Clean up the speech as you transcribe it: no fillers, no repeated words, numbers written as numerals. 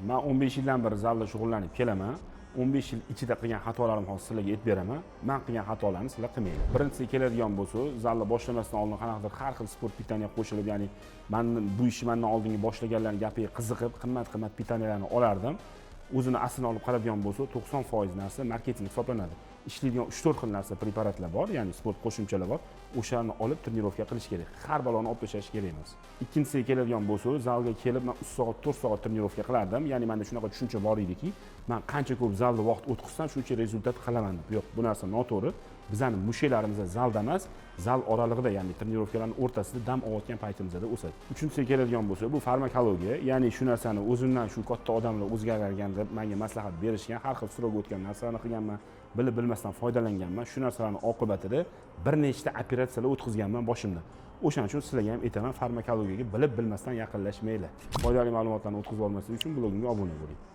Men 15 yildan beri zalda shug'ullanib kelaman. 15 yil ichida qilgan xatolarimni hozir sizlarga aytib beraman. Men qilgan xatolarni sizlar qilmanglar. Birinchisi keladigan bo'lsa, zalda boshlamasdan oldin qanaqadir har xil sport pitaniya qo'shilib, ya'ni men bu ishni mendan oldingi boshlaganlarning gapiga qiziqib, qimmat pitaniyalarni olardim. O'zini aslini olib qaradigan bo'lsa, 90% narsa marketing hisoblanadi. Ishlaydigan 3-4 xil narsa preparatlar bor, ya'ni sport qo'shimchalar bor. O'shalarni olib trenirovka qilish kerak. Har baloni olib tashlash kerak emas. Ikkinchisiga keladigan bo'lsa, zalga kelib men 3 soat, 4 soat trenirovka qilardim. Ya'ni menda shunaqa tushuncha bor ediki, men qancha ko'p zalda vaqt o'tkazsam, shuncha rezultat qilaman deb. Yo'q, bu narsa noto'g'ri. Bizning mushaklarimiz zalda emas, zal oralig'ida, ya'ni trenirovkalarning o'rtasida dam olayotgan paytimizda o'sadi. Uchinchisiga keladigan bo'lsa, bu farmakologiya, ya'ni shu narsani o'zimdan shu katta odamlar o'zgargan deb menga maslahat berishgan, har xil so'rovga o'tgan narsalarni qilganman, bilib bilmasdan foydalanganman. Shu narsalarning oqibatida bir nechta operatsiyalar o'tkazganman boshimda. O'shaning uchun sizlarga ham aytaman, farmakologiyaga bilib bilmasdan yaqinlashmanglar. Foydali ma'lumotlarni o'tkazib olmaslik uchun blogimga obuna bo'ling.